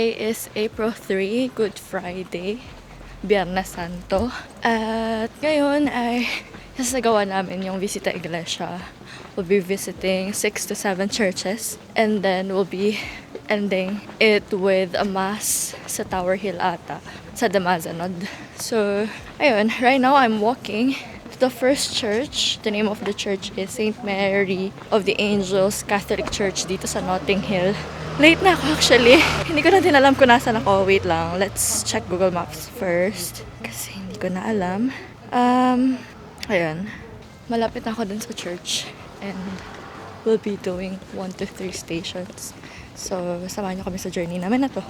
Today is April 3, Good Friday, Biyernes Santo. At ngayon ay sasagawa namin yung Visita Iglesia. We'll be visiting 6 to 7 churches and then we'll be ending it with a mass sa Tower Hill ata, sa Damazanod. So, ayun, right now I'm walking to the first church. The name of the church is St. Mary of the Angels Catholic Church dito sa Notting Hill. Late na ako actually. Hindi ko na din alam kung nasan ako. Wait lang. Let's check Google Maps first. Kasi hindi ko na alam. Ayun. Malapit na ako dun sa church. And we'll be doing 1 to 3 stations. So, samahan niyo kami sa journey namin na to.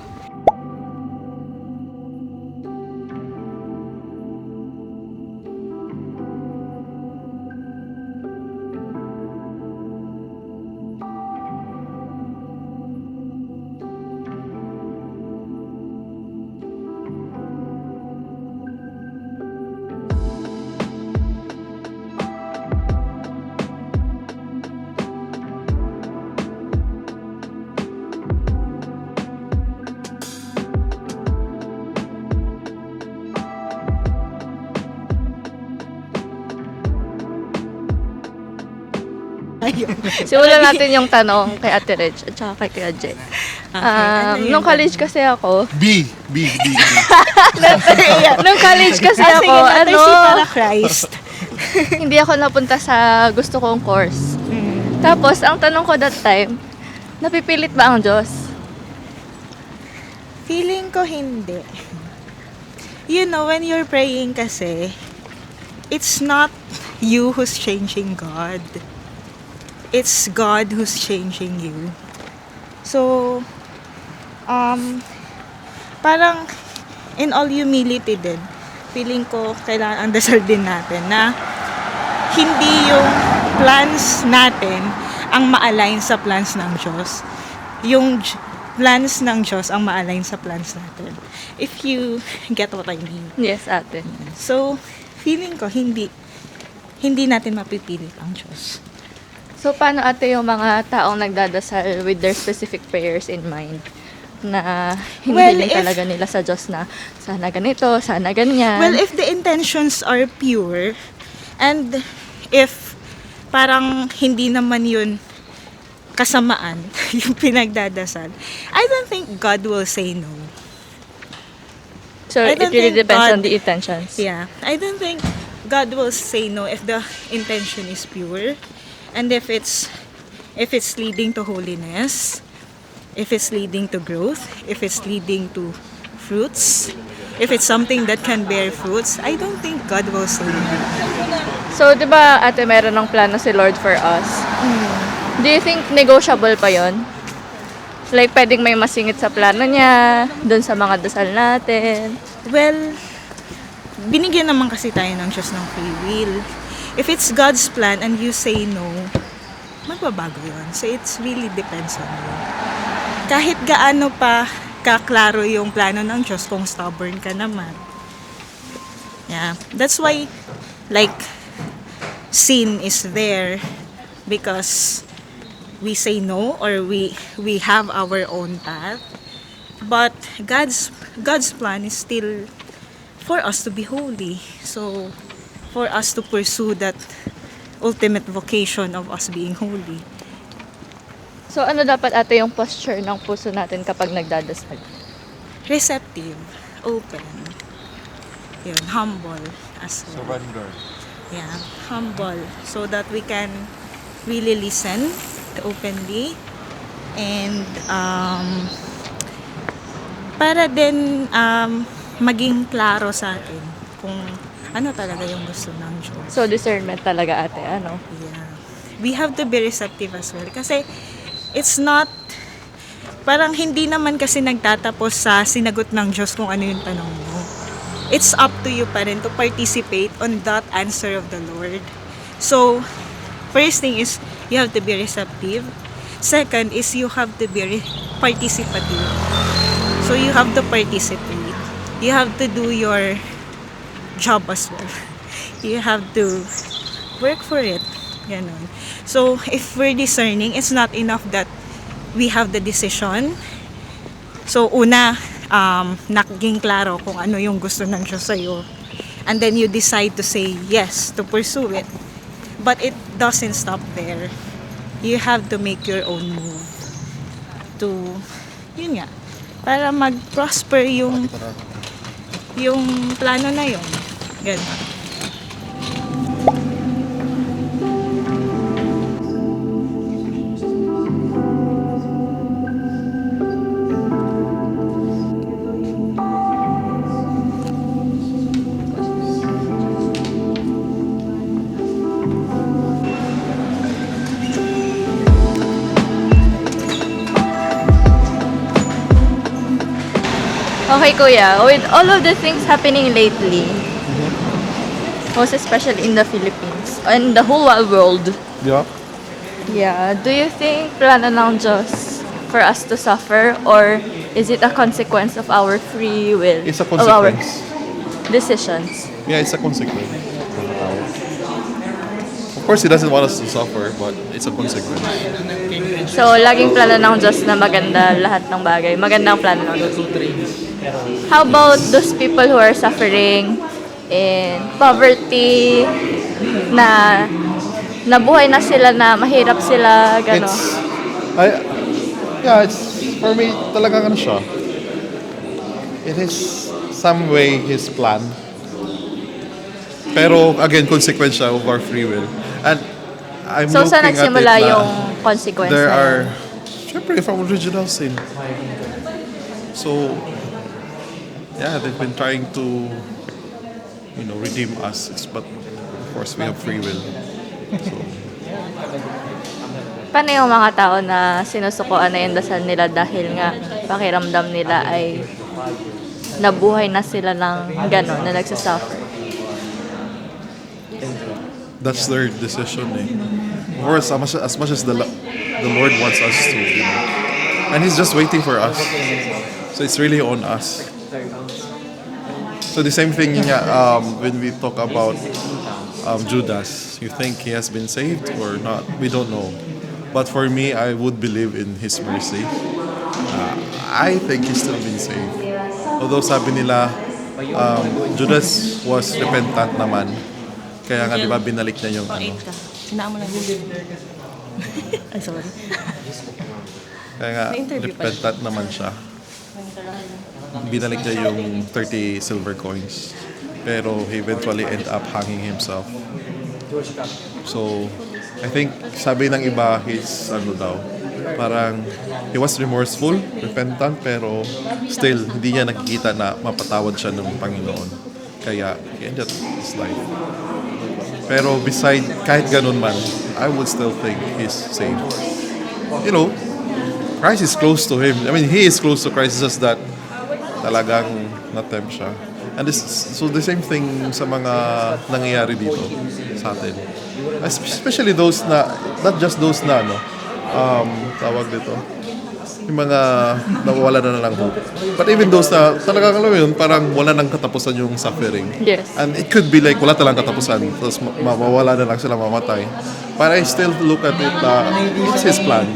Simulan natin yung tanong kay Ate Reg at saka kay Kuya Jay. Nung college kasi ako... B. Nung college kasi ako, para Christ. hindi ako napunta sa gusto kong course. Tapos, ang tanong ko that time, napipilit ba ang Diyos? Feeling ko hindi. You know, when you're praying kasi, it's not you who's changing God. It's God who's changing you. So, parang in all humility din, feeling ko kailangan ang dasal din natin na hindi yung plans natin ang ma-align sa plans ng Diyos. Yung plans ng Diyos ang ma-align sa plans natin. If you get what I mean. Yes, ate. So, feeling ko hindi natin mapipilit ang Diyos. So, paano ate yung mga taong nagdadasal with their specific prayers in mind? Na hinihiling talaga nila sa Diyos na sana ganito, sana ganyan. Well, if the intentions are pure, and if parang hindi naman yun kasamaan, yung pinagdadasal, I don't think God will say no. So, it really depends on the intentions. Yeah. I don't think God will say no if the intention is pure. And if it's leading to holiness, if it's leading to growth, if it's leading to fruits, if it's something that can bear fruits, I don't think God will say no. So, di ba ate, meron ng plano si Lord for us? Do you think negotiable pa yon? Like, pwedeng may masingit sa plano niya, dun sa mga dasal natin. Well, binigyan naman kasi tayo ng Diyos ng free will. If it's God's plan and you say no, magbabago yun. So, it's really depends on you. Kahit gaano pa kaklaro yung plano ng Diyos kung stubborn ka naman. Yeah. That's why, like, sin is there because we say no or we have our own path. But God's plan is still for us to be holy. So, for us to pursue that ultimate vocation of us being holy. So, ano dapat ate yung posture ng puso natin kapag nagdadasal? Receptive, open, yun, humble as well. Surrender. Yeah, humble so that we can really listen openly and para din maging klaro sa atin kung ano talaga yung gusto ng Diyos. So, discernment talaga ate, ano? Yeah. We have to be receptive as well. Kasi, it's not, parang hindi naman kasi nagtatapos sa sinagot ng Diyos kung ano yung tanong mo. It's up to you pa rin to participate on that answer of the Lord. So, first thing is, you have to be receptive. Second is, you have to be participative. So, you have to participate. You have to do your job as well. You have to work for it. Ganon. So, if we're discerning, it's not enough that we have the decision. So, una, naging klaro kung ano yung gusto ng Diyos sa'yo. And then you decide to say yes, to pursue it. But it doesn't stop there. You have to make your own move to, yun nga, para mag-prosper yung plano na yun. Ganun. Okay, Kuya, with all of the things happening lately, most especially in the Philippines and the whole wide world, Yeah. yeah, do you think plano ng Diyos for us to suffer, or is it a consequence of our free will? It's a Of our consequence. decisions? Yeah, it's a consequence. Of course, he doesn't want us to suffer, but it's a consequence. So, laging plano ng Diyos na maganda lahat ng bagay. Magandang plano ng Diyos. How about those people who are suffering in poverty, na nabuhay na sila na mahirap sila, gano'n? It's for me talagang ano siya. It is some way his plan. Pero again, consequence siya of our free will. And I'm So, saan looking nagsimula at it yung na consequence there na are, yun? syempre from original sin. So, yeah, they've been trying to, redeem us. But of course, we have free will. So, Paano yung mga tao na sinusukuan na yung dasal nila dahil nga pakiramdam nila ay nabuhay na sila ng gano'n, na nagsasuffer? that's their decision. Of course, as much as the Lord wants us to, and He's just waiting for us. So it's really on us. So the same thing when we talk about Judas, you think he has been saved or not? We don't know. But for me, I would believe in His mercy. I think he's still been saved. Although sabi nila, Judas was repentant naman. Kaya nga, di ba, binalik niya yung ano. Sinaan mo lang yun. Ay, sorry. Kaya nga, repentant naman siya. Binalik niya yung 30 silver coins. Pero he eventually end up hanging himself. So, I think, sabi ng iba, he's, parang, he was remorseful, repentant, pero still, hindi niya nakikita na mapatawad siya ng Panginoon. Kaya, he ended his life. Pero beside, kahit ganun man, I would still think he's saved. Christ is close to him. I mean, he is close to Christ, it's just that talagang na-tempt siya. And so the same thing sa mga nangyayari dito sa atin. Especially those na, not just those na, tawag dito, yung mga nawawala na ng hope. But even those na talagang alam mo yun, parang wala nang katapusan yung suffering. Yes. And it could be like wala talang katapusan, tapos mawawala na lang sila, mamatay. But I still look at it it's His plan.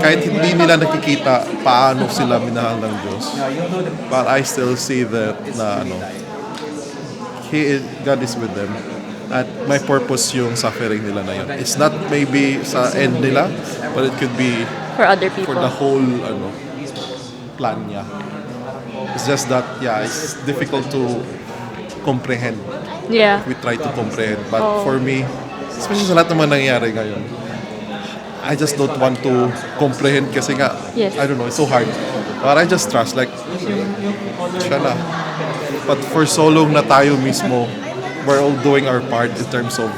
Kahit hindi nila nakikita paano sila minahal ng Diyos. But I still see that na God is with them. At may purpose yung suffering nila na yun. It's not maybe sa end nila, but it could be For other people. for the whole plan niya. It's just that, it's difficult to comprehend. Yeah. We try to comprehend. But for me, especially sa lahat naman nangyayari ngayon, I just don't want to comprehend kasi nga, Yes. I don't know, it's so hard. But I just trust, like, siya na. But for so long na tayo mismo, we're all doing our part in terms of,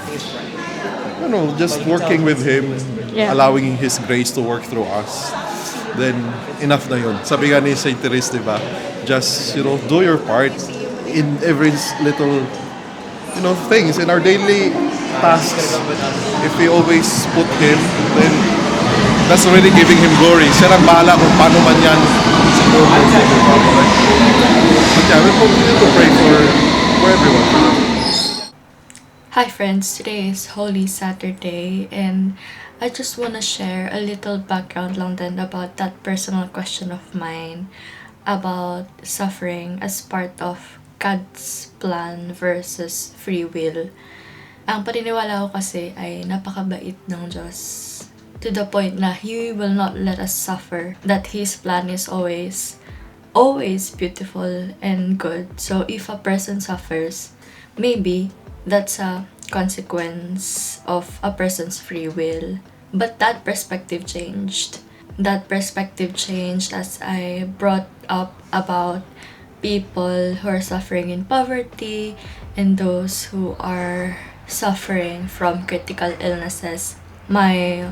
just working with Him, allowing His grace to work through us. Then, enough na yun. Sabi nga ni Saint Therese, diba? Just, do your part in every little, things, in our daily tasks. If we always put Him, then that's already giving Him glory. Siya nang bahala kung paano man yan siguro. But yeah, we'll continue to pray for everyone. Hi friends, today is Holy Saturday and I just want to share a little background lang din about that personal question of mine. about suffering as part of God's plan versus free will. Ang paniniwala ko kasi ay napakabait ng Diyos. To the point na He will not let us suffer. That His plan is always beautiful and good. So if a person suffers, maybe that's a consequence of a person's free will. But that perspective changed. That perspective changed as I brought up about people who are suffering in poverty and those who are suffering from critical illnesses. My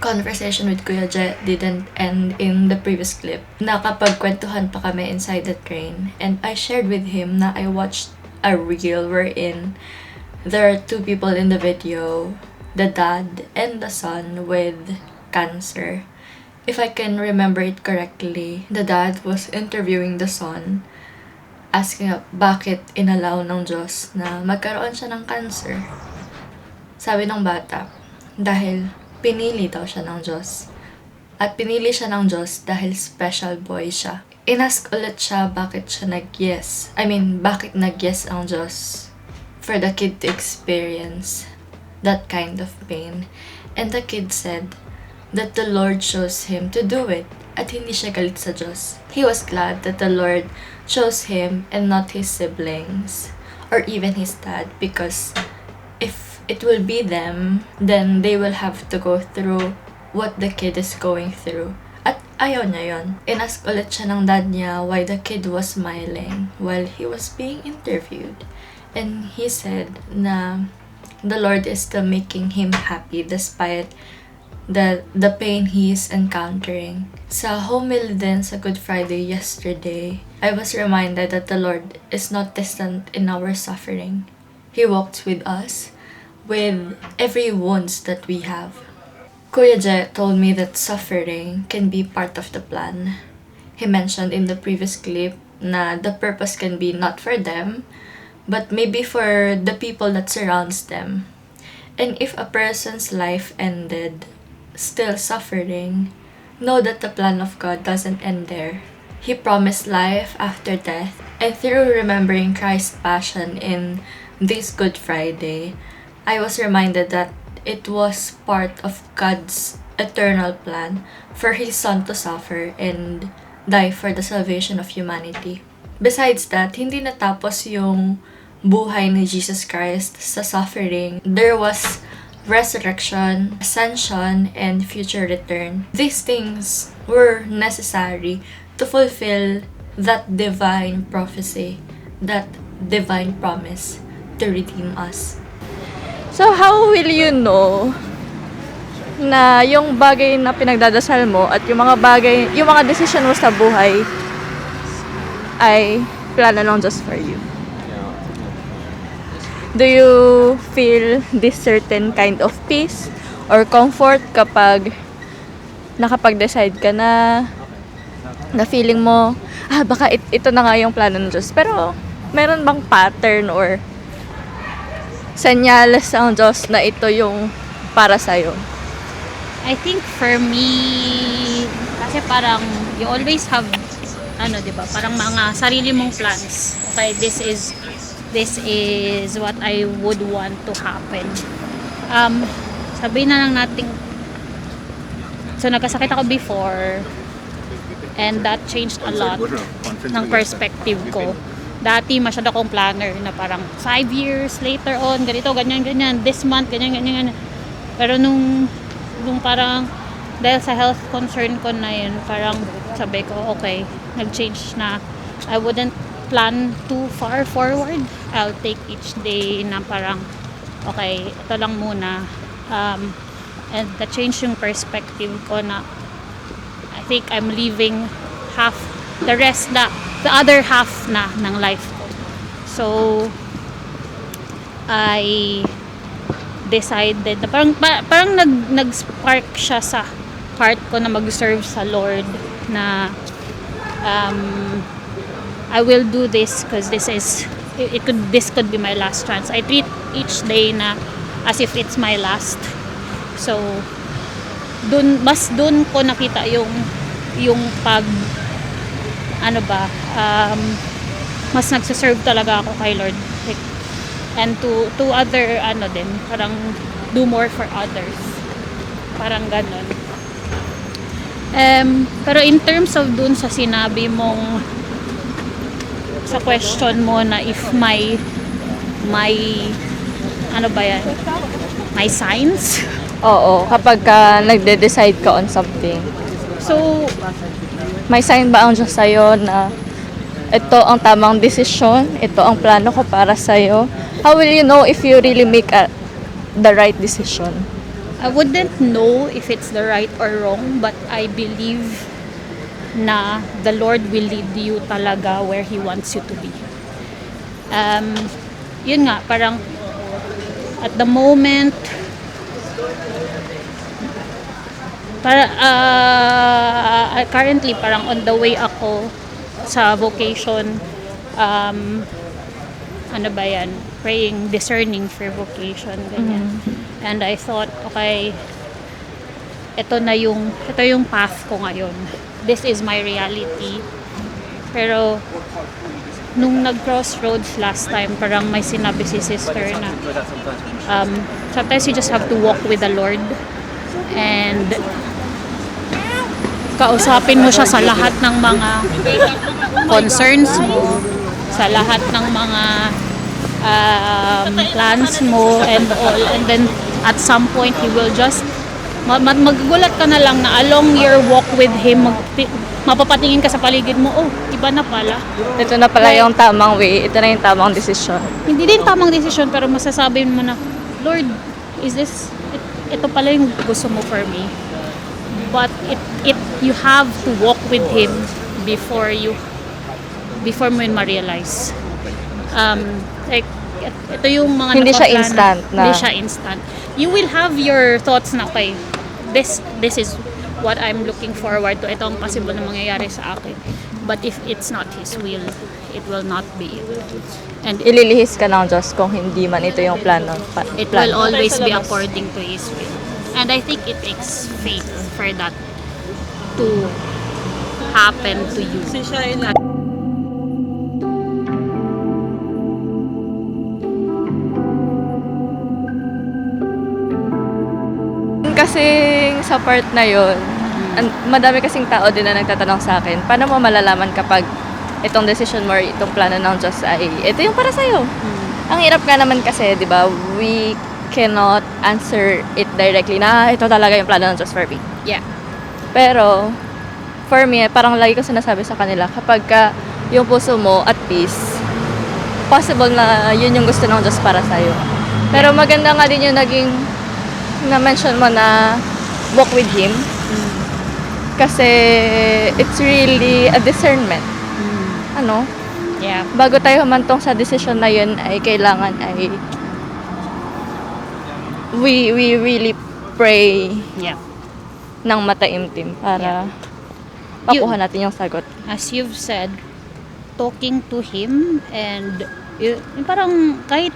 conversation with Kuya Je didn't end in the previous clip. Nakapagkwentuhan pa kami inside the train, and I shared with him na I watched a reel wherein there are two people in the video, the dad and the son with cancer. If I can remember it correctly, the dad was interviewing the son, asking bakit inallow ng Diyos na magkaroon siya ng cancer. Sabi ng bata, dahil pinili daw siya ng Diyos. At pinili siya ng Diyos dahil special boy siya. Inask ulit siya bakit siya nag-yes. Bakit nag-yes ang Diyos for the kid to experience that kind of pain. And the kid said that the Lord chose him to do it at hindi siya galit sa Diyos. He was glad that the Lord chose him and not his siblings or even his dad, because if it will be them, then they will have to go through what the kid is going through. At ayaw niya yon. Inask ulit siya ng dad niya why the kid was smiling while he was being interviewed. And he said na the Lord is still making him happy despite the pain he is encountering. Sa homily din sa Good Friday yesterday, I was reminded that the Lord is not distant in our suffering. He walks with us, with every wounds that we have. Kuya Je told me that suffering can be part of the plan. He mentioned in the previous clip na the purpose can be not for them, but maybe for the people that surrounds them. And if a person's life ended still suffering, know that the plan of God doesn't end there. He promised life after death, and through remembering Christ's passion in this Good Friday, I was reminded that it was part of God's eternal plan for His Son to suffer and die for the salvation of humanity. Besides that, hindi natapos yung buhay ni Jesus Christ sa suffering. There was resurrection, ascension, and future return. These things were necessary to fulfill that divine prophecy, that divine promise to redeem us. So, how will you know na yung bagay na pinagdadasal mo at yung mga decision mo sa buhay ay plano ng Diyos for you? Do you feel this certain kind of peace or comfort kapag nakapag-decide ka na feeling mo, baka ito na nga yung plano ng Diyos. Pero, meron bang pattern or senyales ang Diyos na ito yung para sa'yo? I think for me, kasi parang you always have, diba, parang mga sarili mong plans. Okay, this is what I would want to happen. Sabihin na lang natin, so nagkasakit ako before, and that changed a lot ng perspective ko. Dati masyado akong planner na parang 5 years later on, ganito, ganyan, this month, ganyan. Pero nung parang dahil sa health concern ko na yun, parang sabi ko, okay, nag-change na. I wouldn't plan too far forward. I'll take each day na parang, okay, ito lang muna. And na-change yung perspective ko na I think I'm leaving the other half na ng life ko. So, I decided na parang nag-spark siya sa heart ko na mag-serve sa Lord na I will do this because this could be my last chance. I treat each day na as if it's my last. So, dun ko nakita yung ano ba, mas nagsaserve talaga ako kay Lord. Like, and to other, ano din, parang do more for others. Parang ganon. Pero in terms of dun sa sinabi mong, sa question mo na if may ano ba yan? May signs? Oo, kapag ka nagde-decide ka on something. So, May sign ba ang Diyos sa'yo na ito ang tamang desisyon, ito ang plano ko para sa'yo? How will you know if you really make the right decision? I wouldn't know if it's the right or wrong, but I believe na the Lord will lead you talaga where He wants you to be. Yun nga, parang at the moment, currently parang on the way ako sa vocation, ano ba yan, praying, discerning for vocation, ganyan. And I thought, okay, ito yung path ko ngayon. This is my reality. Pero nung nag-crossroads last time, parang may sinabi si sister na sometimes you just have to walk with the Lord and kausapin mo siya sa lahat ng mga concerns mo, sa lahat ng mga plans mo and all, and then at some point He will just magugulat ka na lang na along your walk with Him, mapapatingin ka sa paligid mo, oh, iba na pala. Ito na pala yung tamang way, ito na yung tamang desisyon. Hindi din tamang desisyon, pero masasabi mo na, Lord, is this, ito pala yung gusto mo for me. But you have to walk with Him before mo yun ma-realize. Like, ito yung mga Hindi siya nakaplano. instant na. Hindi siya instant. You will have your thoughts na, okay, this is what I'm looking forward to. Ito ang possible na mangyayari sa akin. But if it's not His will, it will not be. And Ililihis ka ng Diyos kung hindi man ito yung plano. it will always be according to His will. And I think it takes faith for that to happen to you. Kasing sa part na yon, madami kasing tao din na nagtatanong sa akin, paano mo malalaman kapag itong decision mo or itong plano ng Diyos ay ito yung para sa'yo? Ang hirap nga naman kasi, di ba, we cannot answer it directly na ito talaga yung plano ng Diyos for me. Yeah. Pero, for me, parang lagi ko sinasabi sa kanila, kapag ka yung puso mo at peace, possible na yun yung gusto ng Diyos para sa'yo. Pero maganda nga din yung naging na-mention mo na walk with Him. Kasi it's really a discernment. Ano? Yeah. Bago tayo humantong sa decision na yun, ay kailangan ay we really pray Yeah. ng mataimtim para pakuha natin yung sagot. As you've said, talking to Him and yung parang kahit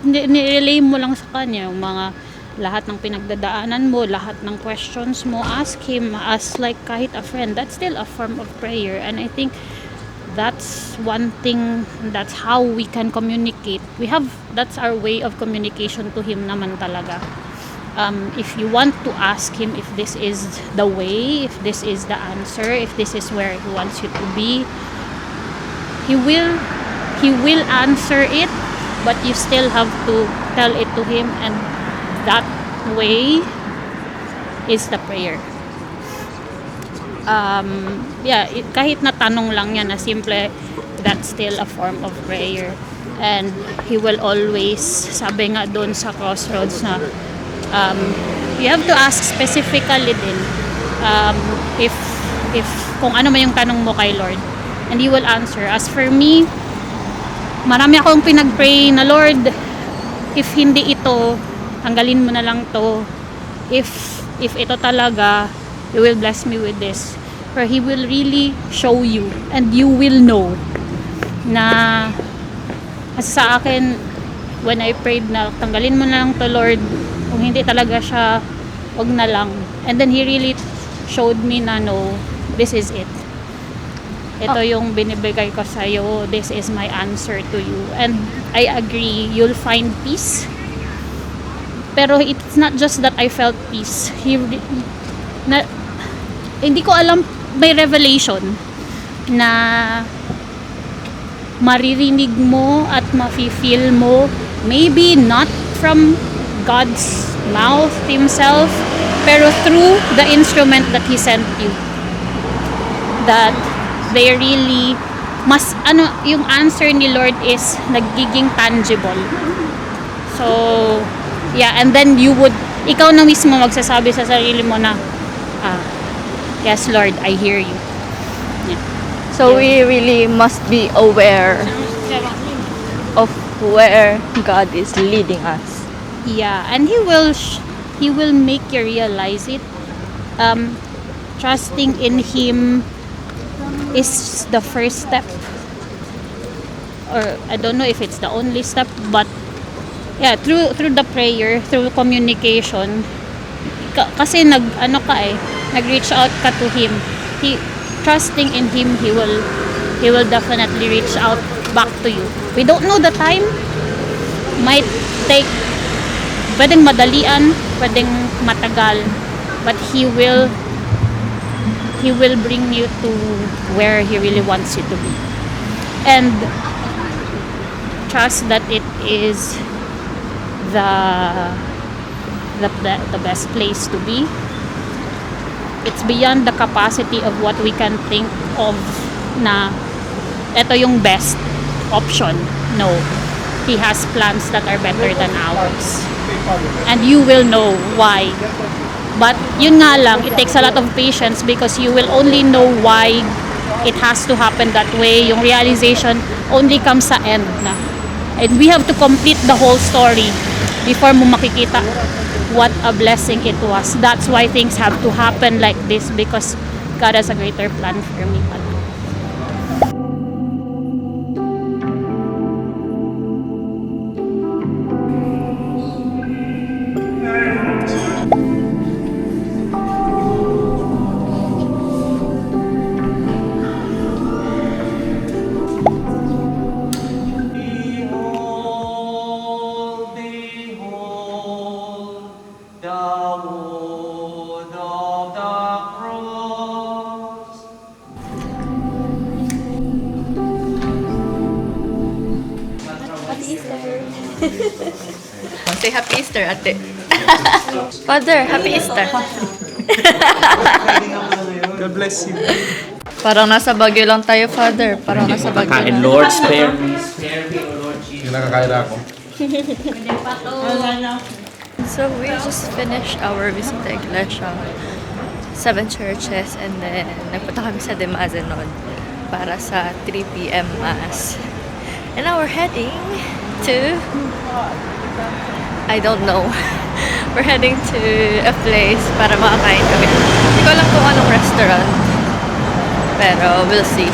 nirelay mo lang sa Kanya yung mga lahat ng pinagdadaanan mo, lahat ng questions mo, ask Him as like kahit a friend. That's still a form of prayer. And I think that's one thing, that's how we can communicate. That's our way of communication to Him naman talaga. If you want to ask Him if this is the way, if this is the answer, if this is where He wants you to be, He will answer it, but you still have to tell it to Him, and that way is the prayer. Kahit na tanong lang yan na simple, that's still a form of prayer. And He will always, sabi nga doon sa crossroads na you have to ask specifically din if kung ano man yung tanong mo kay Lord, and He will answer. As for me, marami akong pinag-pray na, Lord, if hindi ito, tanggalin mo na lang to. If ito talaga, You will bless me with this. For He will really show you, and you will know na kasi sa akin, when I prayed na tanggalin mo na lang to, Lord, kung hindi talaga siya, wag na lang. And then He really showed me na no, this is it. ito yung binibigay ko sa'yo, this is my answer to you. And I agree, you'll find peace. Pero it's not just that I felt peace. Hindi ko alam, may revelation na maririnig mo at mafe-feel mo, maybe not from God's mouth himself, pero through the instrument that he sent you, that they really yung answer ni Lord is nagiging tangible. So yeah, and then ikaw na mismo magsasabi sa sarili mo na yes Lord, I hear you. So we really must be aware of where God is leading us. Yeah, and he will make you realize it. Trusting in him is the first step, or I don't know if it's the only step, but yeah, through the prayer, through communication, kasi nag-reach out ka to him. Trusting in him, he will definitely reach out back to you. We don't know the time. Might take, pwedeng madalian, pwedeng matagal, but he will bring you to where he really wants you to be. And trust that it is the best place to be. It's beyond the capacity of what we can think of na ito yung best option. No. He has plans that are better than ours. And you will know why. But yun nga lang, it takes a lot of patience because you will only know why it has to happen that way. Yung realization only comes sa end na. And we have to complete the whole story before mo makikita what a blessing it was. That's why things have to happen like this, because God has a greater plan for me. Say Happy Easter, ate. Father, Happy Easter. God bless you. Parang nasa Baguio lang tayo, Father. Parang nasa Baguio Kain, lang. Lord, spare me, O Lord Jesus. Kinakakain ako. So we just finished our visit to Iglesia. 7 churches, and then nagpunta kami sa Dimazenon para sa 3 p.m. Mass. And now we're heading to, I don't know. We're heading to a place para makakain kami. Hindi ko alam kung anong restaurant. Pero we'll see.